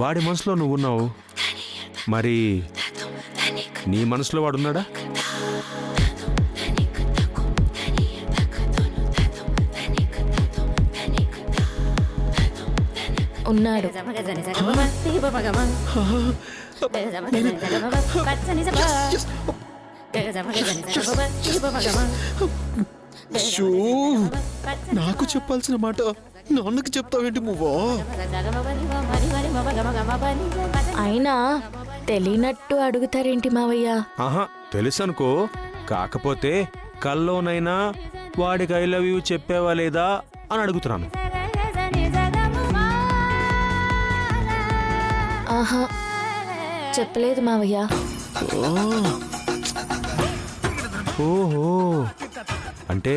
వాడి మనసులో నువ్వున్నావు, మరి నీ మనసులో వాడున్నాడా? ఉన్నాడు. నాకు చెప్పాల్సిన మాట నాన్నకి చెప్తావేంటి నువ్వా? అయినా తెలియనట్టు అడుగుతారేంటి మావయ్య? ఆహా తెలుసనుకో, కాకపోతే కల్లోనైనా వాడికి ఐ లవ్ యూ చెప్పావా లేదా అని అడుగుతున్నాను. ఆహా చెప్పలేదు మావయ్య. ఓహో, అంటే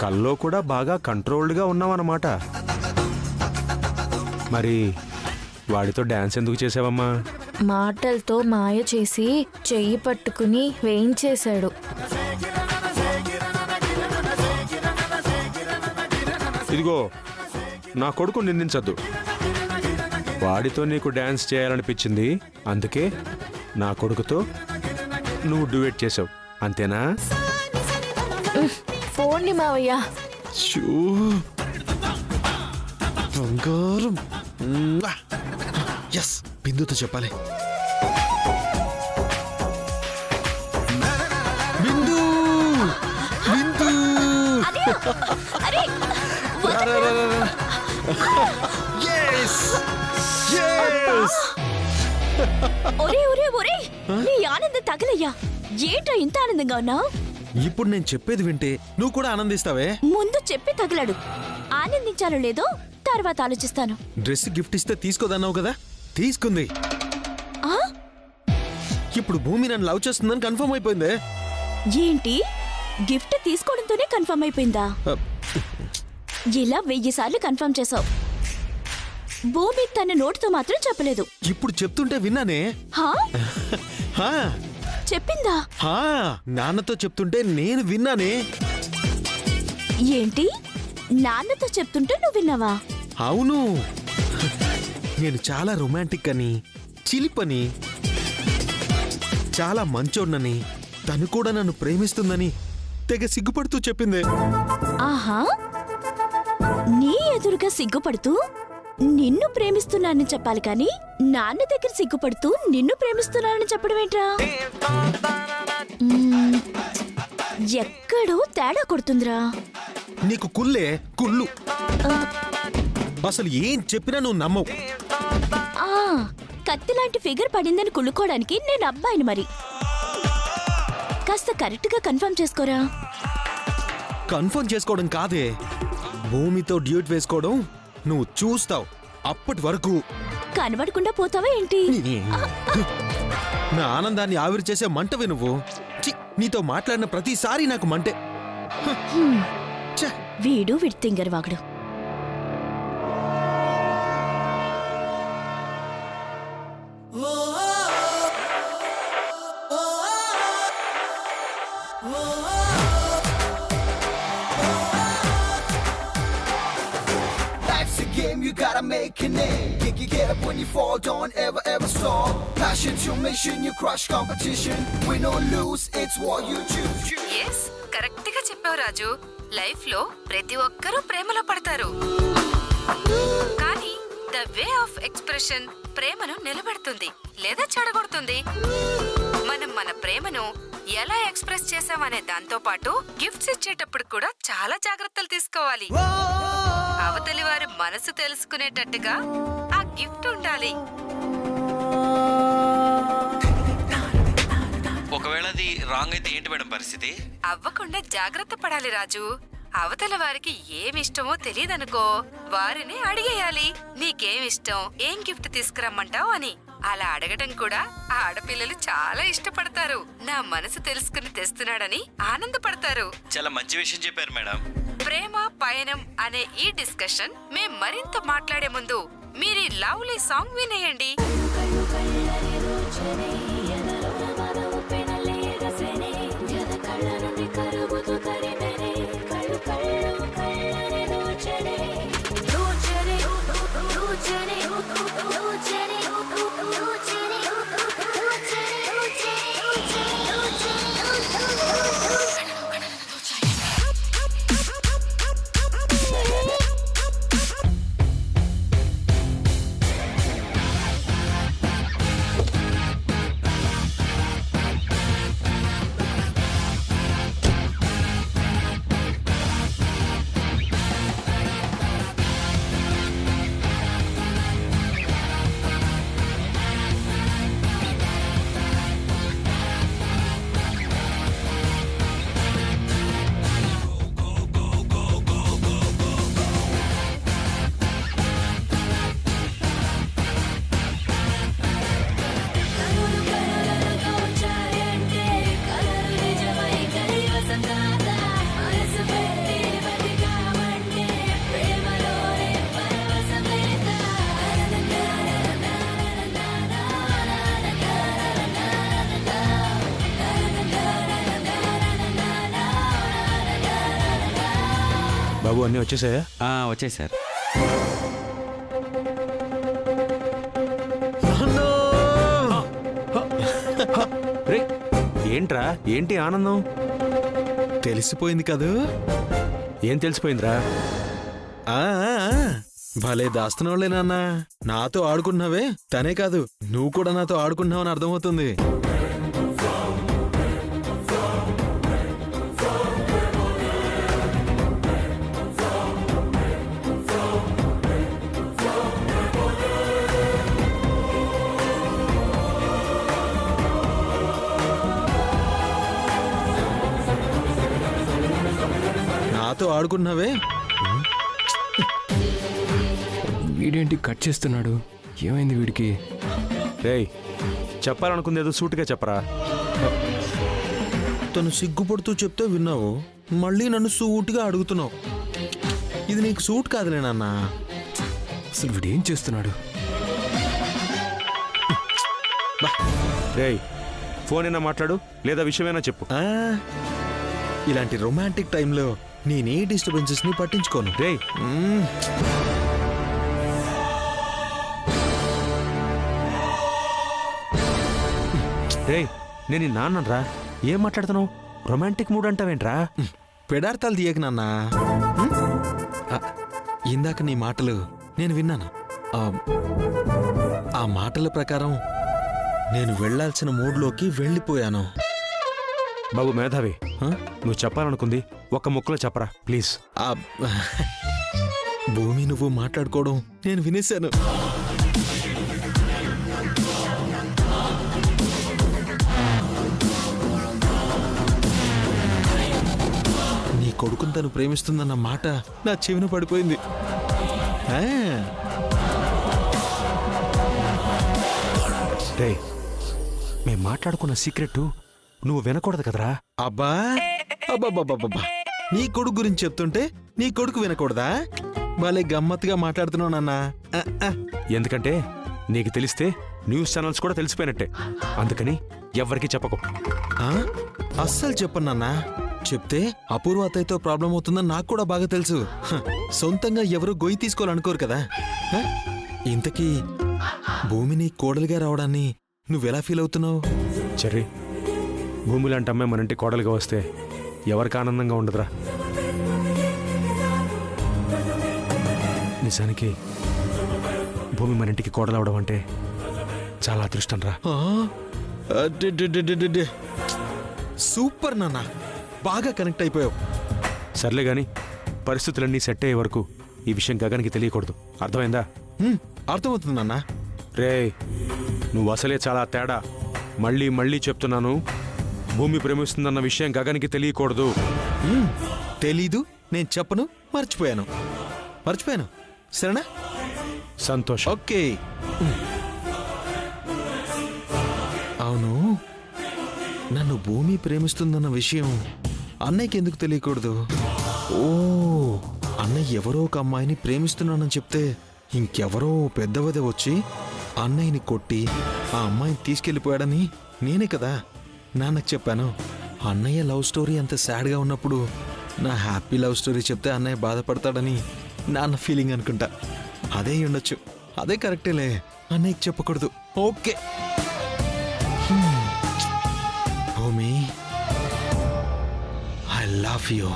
కల్లో కూడా బాగా కంట్రోల్డ్గా ఉన్నావన్నమాట. మరి వాడితో డాన్స్ ఎందుకు చేసావమ్మా? మాటలతో మాయ చేసి చెయ్యి పట్టుకుని వేయించేశాడు. ఇదిగో, నా కొడుకు నిందించద్దు. వాడితో నీకు డాన్స్ చేయాలనిపించింది, అందుకే నా కొడుకుతో నువ్వు డ్యూయెట్ చేసావు, అంతేనా? పోండి మావయ్య. బంగారం. ఎస్, బిందుతో చెప్పాలి. బిందు, బిందు. Yes! Yes! ఒరే ఒరే ఒరే, నీ ఆనందం తగలయ్యా. ఏంటో ఇంత ఆనందంగా ఉన్నావు? ఇప్పుడు నేను చెప్పేది వింటే నువ్వు కూడా ఆనందిస్తావే. ముందు చెప్పి తగలడు. ఆనందించాలో లేదో తర్వాత ఆలోచిస్తాను. డ్రెస్ గిఫ్ట్ ఇస్తే తీసుకోదన్నావు కదా, తీసుకుంది. ఆ? ఇప్పుడు భూమి నన్ను లవ్ చేస్తుందని కన్ఫర్మ్ అయిపోయిందే. ఏంటి, గిఫ్ట్ తీసుకోవడంతోనే కన్ఫర్మ్ అయిపోయిందా? ఇలా 1000 సార్లు కన్ఫర్మ్ చేసావు. భూమి తన నోటితో మాత్రం చెప్పలేదు. ఇప్పుడు చెప్తుంటే విన్నానే. హా? హా, చెప్పిందా? హా, నాన్నతో చెప్తుంటే నేను విన్నానే. ఏంటి, నాన్నతో చెప్తుంటే నువ్వు విన్నావా? అవును, నేను చాలా రొమాంటిక్ అని, చిలిపని, చాలా మంచోడ్నని, తను కూడా నన్ను ప్రేమిస్తుందని తెగ సిగ్గుపడుతూ చెప్పిందే. ఆహా, నీ ఎదురుగా సిగ్గుపడుతూ నిన్ను ప్రేమిస్తున్నానని చెప్పాలి కానీ నాన్న దగ్గర సిగ్గుపడుతూ నిన్ను ప్రేమిస్తున్నానని చెప్పడం ఏంట్రా? ఎక్కడో తేడా కొడుతుందిరా. నీకు కుల్లే కుళ్ళు. అసలు ఏం చెప్పినా నువ్వు నమ్మవు. ఆ, కత్తిలాంటి ఫిగర్ పడిందని కుళ్ళుకోవడానికి నేను అబ్బాయిని. మరి కాస్త కరెక్ట్ గా కన్ఫర్మ్ చేసుకోరా. కన్ఫర్మ్ చేసుకోవడం కాదే, భూమితో డ్యూట్ వేసుకోవడం నువ్వు చూస్తావు. అప్పటి వరకు కనబడకుండా పోతావా ఏంటి? నా ఆనందాన్ని ఆవిరి చేసే మంటవే నువ్వు. ఛీ, నీతో మాట్లాడిన ప్రతిసారి నాకు మంటే. వీడు విడ్తింగర్ వాగుడు. You gotta make a name. Get up when you fall, don't ever stop. Passion to mission, you crush competition. Win or lose, it's what you choose. Yes, correct గా చెప్పావు రాజు. లైఫ్ లో ప్రతి ఒక్కరూ ప్రేమలో పడతారు, కానీ ద వే ఆఫ్ ఎక్స్ప్రెషన్ ప్రేమను నిలబెడుతుంది లేదా చెడగొడుతుంది. మనం మన ప్రేమను ఎలా ఎక్స్ప్రెస్ చేసామనే దాంతో పాటు గిఫ్ట్స్ ఇచ్చేటప్పుడు కూడా చాలా జాగ్రత్తలు తీసుకోవాలి. అవతలి వారి మనసు తెలుసుకునేటట్టుగా ఆ గిఫ్ట్ ఉండాలి. ఒకవేళ అది రాంగ్ అయితే ఏంటి మేడం పరిస్థితి? అవ్వకుండా జాగ్రత్త పడాలి రాజు. అవతల వారికి ఏమిష్టమో తెలియదనుకో, వారిని అడిగేయాలి, నీకేమిష్టం, ఏం గిఫ్ట్ తీసుకురమ్మంటావు అని. అలా అడగటం కూడా ఆడపిల్లలు చాలా ఇష్టపడతారు. నా మనసు తెలుసుకుని తెస్తున్నాడని ఆనందపడతారు. చాలా మంచి విషయం చెప్పారు మేడం. ప్రేమ పయనం అనే ఈ డిస్కషన్ మేం మరింత మాట్లాడే ముందు మీరు ఈ లవ్లీ సాంగ్ వినేయండి. Luce బాబు అన్నీ వచ్చేసాయా? వచ్చేసారు. రే ఏంట్రా, ఏంటి ఆనందం? తెలిసిపోయింది కదూ. ఏం తెలిసిపోయిందిరా? ఆ, భలే దాస్తున్నావులే నాన్న. నాతో ఆడుకుంటున్నావే, తనే కాదు నువ్వు కూడా నాతో ఆడుకుంటున్నావని అర్థమవుతుంది. నాతో ఆడుకుంటున్నావే. వీడేంటి కట్ చేస్తున్నాడు? ఏమైంది వీడికి? రేయ్ చెప్పాలనుకుంది ఏదో సూటిగా చెప్పరా. తను సిగ్గుపడుతూ చెప్తే విన్నావు, మళ్ళీ నన్ను సూటిగా అడుగుతున్నావు. ఇది నీకు సూట్ కాదులే నాన్న. అసలు వీడేం చేస్తున్నాడు? రేయ్ ఫోన్ అయినా మాట్లాడు, లేదా విషయమైనా చెప్పు. ఆ, ఇలాంటి రొమాంటిక్ టైంలో నేనే డిస్టర్బెన్సెస్ ని పట్టించుకోను. రేయ్ రేయ్ నేను నీ నాన్నరా, ఏం మాట్లాడుతున్నావు? Romantic mood అంటావేంట్రా? పెడార్థాలు తీయక నాన్న. ఇందాక నీ మాటలు నేను విన్నాను. ఆ మాటల ప్రకారం నేను వెళ్ళాల్సిన మూడ్లోకి వెళ్ళిపోయాను. బాబు మేధావి, ఆ? నువ్వు చెప్పాలనుకుంది ఒక్క ముక్కలో చెప్పరా ప్లీజ్. ఆ, భూమి నువ్వు మాట్లాడుకోవడం నేను వినేశాను. నీ కొడుకుని తను ప్రేమిస్తుందన్న మాట నా చెవిన పడిపోయింది. ఆ, రేయ్ మేం మాట్లాడుకున్న సీక్రెట్ నువ్వు వినకూడదు కదరా. అబ్బా అబ్బాబ్బాబ్బా, నీ కొడుకు గురించి చెప్తుంటే నీ కొడుకు వినకూడదా? భలే గమ్మత్తుగా మాట్లాడుతున్నావు నాన్న. ఎందుకంటే నీకు తెలిస్తే న్యూస్ ఛానల్స్ కూడా తెలిసిపోయినట్టే. అందుకని ఎవ్వరికీ చెప్పకు. ఆ? అస్సలు చెప్పను నాన్న. చెప్తే అపూర్వ అత్తయ్యతో ప్రాబ్లం అవుతుందని నాకు కూడా బాగా తెలుసు. సొంతంగా ఎవరు గొయ్యి తీసుకోవాలనుకోరు కదా. ఇంతకీ భూమిని కోడలిగా రావడాన్ని నువ్వెలా ఫీల్ అవుతున్నావు? చెర్రీ, భూమి లాంటి అమ్మాయి మన ఇంటి కోడలుగా వస్తే ఎవరికి ఆనందంగా ఉండదురా. నిజానికి భూమి మన ఇంటికి కోడలవడం అంటే చాలా అదృష్టం రా. సూపర్ నాన్న, బాగా కనెక్ట్ అయిపోయావు. సర్లే గాని పరిస్థితులన్నీ సెట్ అయ్యే వరకు ఈ విషయం గగన్కి తెలియకూడదు, అర్థమైందా? అర్థమవుతుంది నాన్న. రే నువ్వు అసలే చాలా తేడా. మళ్ళీ మళ్ళీ చెప్తున్నాను, భూమి ప్రేమిస్తుందన్న విషయం గగన్కి తెలియకూడదు. తెలీదు, నేను చెప్పను, మర్చిపోయాను. సరేనా? సంతోషం. ఓకే. అవును, నన్ను భూమి ప్రేమిస్తుందన్న విషయం అన్నయ్యకి ఎందుకు తెలియకూడదు? ఓ, అన్నయ్య ఎవరో ఒక అమ్మాయిని ప్రేమిస్తున్నానని చెప్తే ఇంకెవరో పెద్దవదే వచ్చి అన్నయ్యని కొట్టి ఆ అమ్మాయిని తీసుకెళ్ళిపోయాడని నేనే కదా నాన్నకు చెప్పాను. అన్నయ్య లవ్ స్టోరీ అంత సాడ్గా ఉన్నప్పుడు నా హ్యాపీ లవ్ స్టోరీ చెప్తే అన్నయ్య బాధపడతాడని నాన్న ఫీలింగ్ అనుకుంటా. అదే ఉండొచ్చు. అదే కరెక్టేలే, అన్నయ్యకి చెప్పకూడదు. ఓకే భూమి, I love you.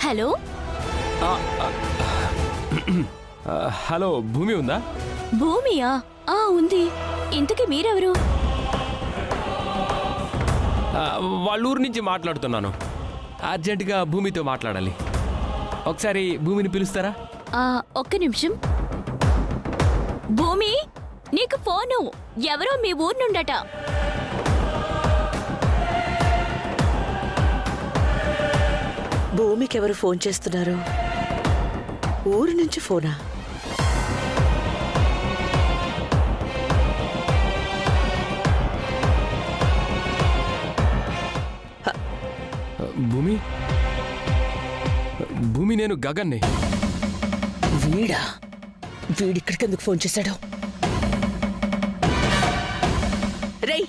Hello, hello, భూమి ఉందా? భూమియా? ఉంది. ఇంతకీ మీరెవరు? వాళ్ళ ఊరు నుంచి మాట్లాడుతున్నాను. అర్జెంటుగా భూమితో మాట్లాడాలి. ఒకసారి భూమిని పిలుస్తారా? ఒక్క నిమిషం. భూమి, నీకు ఫోను. ఎవరో మీ ఊరు నుండట. భూమికి ఎవరు ఫోన్ చేస్తున్నారు? ఊరు నుంచి ఫోనా? భూమి, నేను గగన్ని. వీడిక్కడికి ఎందుకు ఫోన్ చేశాడు? రేయ్,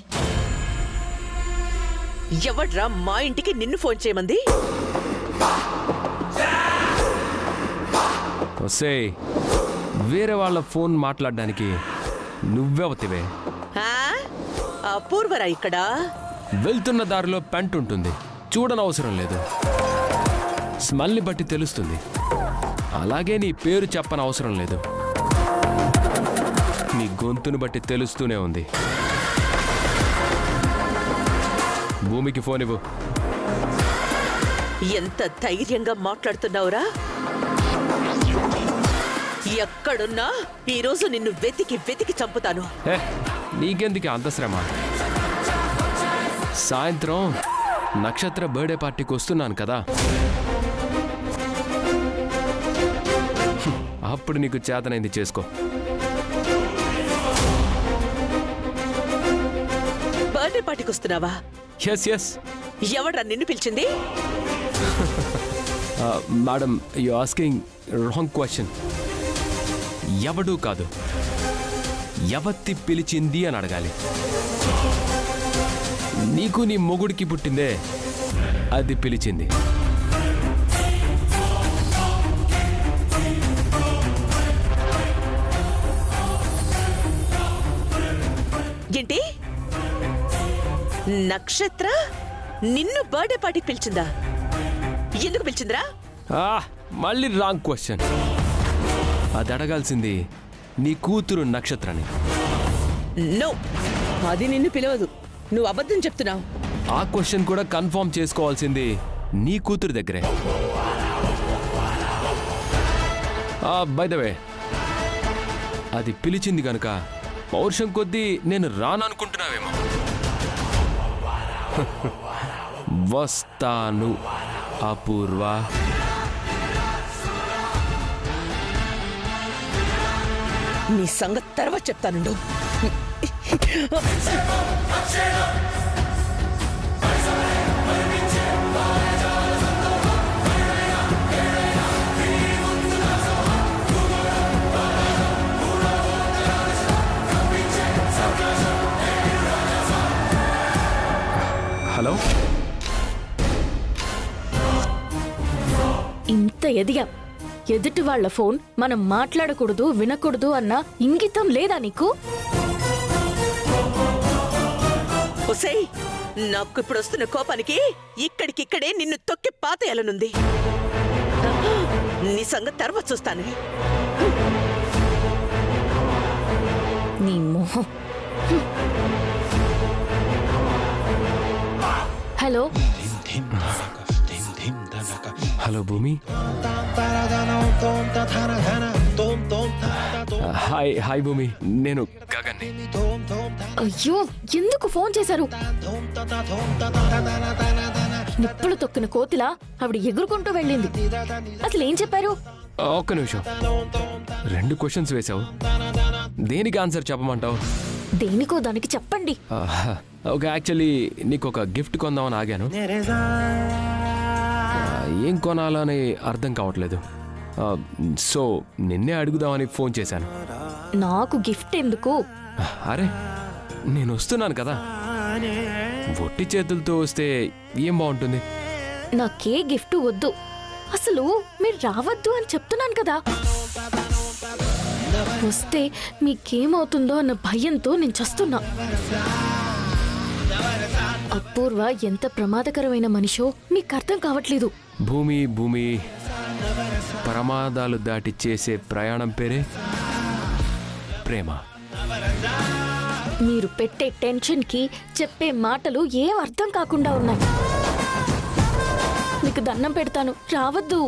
ఎవడ్రా మా ఇంటికి నిన్ను ఫోన్ చేయమంది? ఒసేయ్, వేరే వాళ్ళ ఫోన్ మాట్లాడడానికి నువ్వెవతివే? అపూర్వరా ఇక్కడ? వెళ్తున్న దారిలో పెంట్ ఉంటుంది, చూడనవసరం లేదు. స్మెల్ని బట్టి తెలుస్తుంది. అలాగే నీ పేరు చెప్పనవసరం లేదు, నీ గొంతును బట్టి తెలుస్తూనే ఉంది. భూమికి ఫోన్ ఇవ్వు. ఎంత ధైర్యంగా మాట్లాడుతున్నావురా? ఎక్కడున్నా ఈరోజు నిన్ను వెతికి వెతికి చంపుతాను. నీకెందుకు అంత శ్రమ? సాయంత్రం నక్షత్ర బర్త్డే పార్టీకి వస్తున్నాను కదా, అప్పుడు నీకు చేతనైంది చేసుకో. బర్త్డే పార్టీకి వస్తున్నావా? Yes yes. ఎవడ్రా నిన్ను పిలిచింది? Madam, you asking wrong question. ఎవడూ కాదు, ఎవత్తి పిలిచింది అని అడగాలి. నీకు నీ మొగుడికి పుట్టిందే, అది పిలిచింది. ఏంటి? నక్షత్ర నిన్ను బర్త్డే పార్టీకి పిలిచిందా? ఎందుకు పిలిచిందిరా? మళ్ళీ రాంగ్ క్వశ్చన్. అది అడగాల్సింది నీ కూతురు నక్షత్రాన్ని. నో, అది నిన్ను పిలవదు. నువ్వు అబద్ధం చెప్తున్నావు. ఆ క్వశ్చన్ కూడా కన్ఫర్మ్ చేసుకోవాల్సింది నీ కూతురు దగ్గరే. బై ద వే, అది పిలిచింది గనుక పౌరుషం కొద్దీ నేను రాననుకుంటున్నావేమో. వస్తాను అపూర్వ. నీ సంగతి తర్వాత చెప్తానుండు. హలో, ఇంత ఎదిగా ఎదుటి వాళ్ళ ఫోన్ మనం మాట్లాడకూడదు వినకూడదు అన్న ఇంగితం లేదా నీకు? ఒసేయ్, నాకు ఇప్పుడు వస్తున్న కోపానికి ఇక్కడికిక్కడే నిన్ను తొక్కి పాతేయాలనుంది. నీ సంగతి తర్వాత చూస్తాను. నీ మొహం. హలో హలో భూమి. హాయ్ హాయ్ భూమి, నేను గగన్ని. అయ్యో, ఎందుకు ఫోన్ చేశారు? నిప్పులు తొక్కిన కోతిలా ఆవిడ ఎగురుకుంటూ వెళ్ళింది. అసలు ఏం చెప్పారు? ఒక్క నిమిషం. 2 క్వశ్చన్స్ వేశావు, దేనికి ఆన్సర్ చెప్పమంటావు? దేనికో దానికి చెప్పండి. ఓకే, యాక్చువల్లీ నీకు ఒక గిఫ్ట్ కొందామని ఆగాను. ఏం కొనాలని అర్థం కావట్లేదు, సో నిన్నే అడుగుదామని ఫోన్ చేశాను. నాకు గిఫ్ట్ ఎందుకు? అరే, నేను వస్తున్నాను కదా, ఒట్టి చేతులతో వస్తే ఏం బాగుంటుంది? నాకే గిఫ్ట్ వద్దు. అసలు మీరు రావద్దు అని చెప్తున్నాను కదా. వస్తే మీకేమవుతుందో అన్న భయంతో నేను చస్తున్నా. అపూర్వ ఎంత ప్రమాదకరమైన మనిషో మీకు అర్థం కావట్లేదు. భూమి భూమి, ప్రమాదాలు దాటి చేసే ప్రయాణం పేరే ప్రేమ. మీరు పెట్టే టెన్షన్కి చెప్పే మాటలు ఏం అర్థం కాకుండా ఉన్నాయి. మీకు దండం పెడతాను, రావద్దు.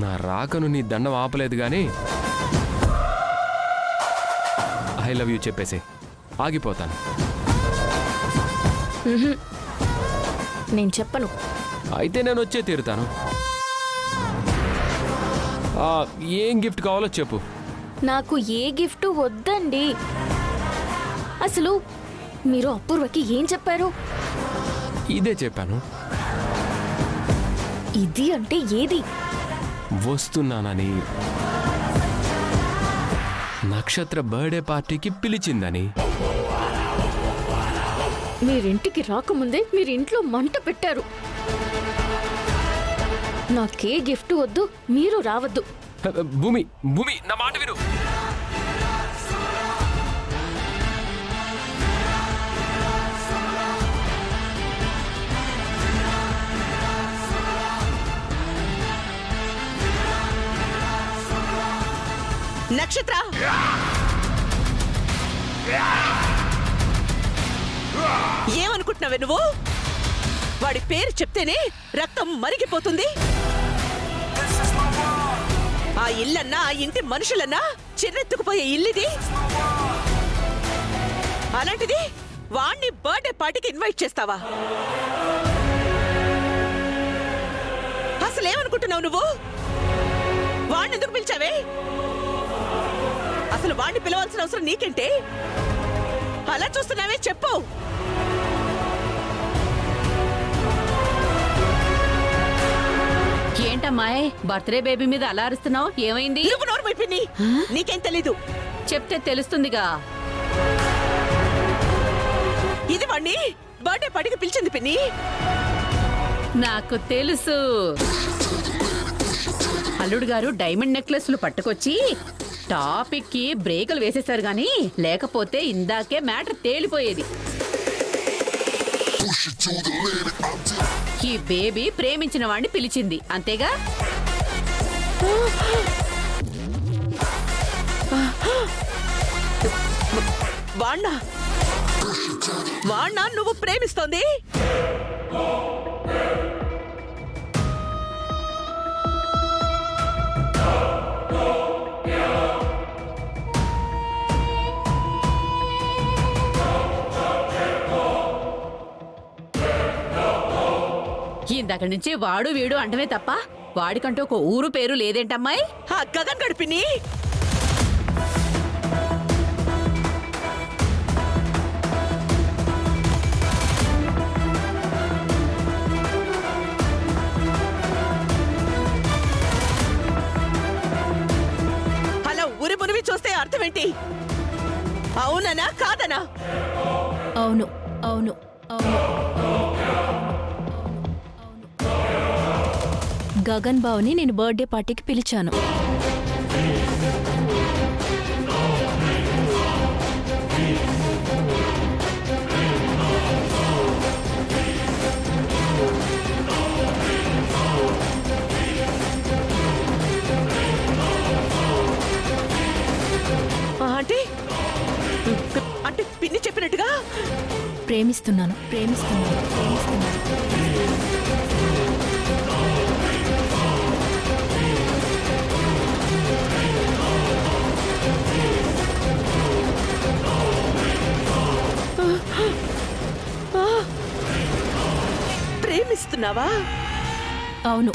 నా రాకను నీ దండం ఆపలేదు కానీ ఐ లవ్ యూ చెప్పేసి ఆగిపోతాను. నేను చెప్పను. అయితే నేను వచ్చే తీరుతాను. ఏం గిఫ్ట్ కావాలో చెప్పు. నాకు ఏ గిఫ్ట్ వద్దండి. అసలు మీరు అపూర్వకి ఏం చెప్పారు? ఇదే చెప్పాను. ఇది అంటే ఏది? వస్తున్నానని. నక్షత్ర బర్త్డే పార్టీకి పిలిచిందని. మీరింటికి రాకముందే మీరు ఇంట్లో మంట పెట్టారు. నాకే గిఫ్ట్ వద్దు, మీరు రావద్దు. భూమి భూమి నా మాట విను. నక్షత్ర, ఏమనుకుంటున్నావే నువ్వు? వాడి పేరు చెప్తేనే రక్తం మరిగిపోతుంది. ఆ ఇల్లన్నా, ఆ ఇంటి మనుషులన్నా చిర్రెత్తుకుపోయే ఇల్లిది. అలాంటిది వాణ్ణి బర్త్డే పార్టీకి ఇన్వైట్ చేస్తావా? అసలేమనుకుంటున్నావు నువ్వు? వాణ్ణి ఎందుకు పిలిచావే? అసలు వాణ్ణి పిలవాల్సిన అవసరం నీకేంటే? అలా చూస్తున్నావే, చెప్పు. ఏంటమ్మాయ్, బర్త్డే బేబీ మీద అలా అరుస్తున్నావు? ఏమైంది? నువ్వు నోరు మూయి. నీకేం తెలీదు. చెప్తే తెలుస్తుందిగా. ఇది వాణ్ణి బర్త్డే పార్టీకి పిలిచింది పిన్ని. నాకు తెలుసు. అల్లుడు గారు డైమండ్ నెక్లెస్లు పట్టుకొచ్చి టాపిక్ కి బ్రేకులు వేసేశారు గాని లేకపోతే ఇందాకే మ్యాటర్ తేలిపోయేది. ఈ బేబీ ప్రేమించిన వాణ్ణి పిలిచింది, అంతేగా? వాణ్ణా నువ్వు ప్రేమిస్తోంది? ఇందాక నుంచి వాడు వీడు అంటమే తప్ప వాడికంటూ ఒక ఊరు పేరు లేదేంటమ్మాయి? ఆ గగన్ గడిపిని. అలా ఊరి మునివి చూస్తే అర్థం ఏంటి? అవుననా కాదనా? అవును అవును అవును. గగన్ బావుని నేను బర్త్డే పార్టీకి పిలిచాను. అంటే అంటే పిన్ని చెప్పినట్టుగా ప్రేమిస్తున్నాను ప్రేమిస్తున్నాను ప్రేమిస్తున్నాను. ప్రేమిస్తున్నావా? అవును.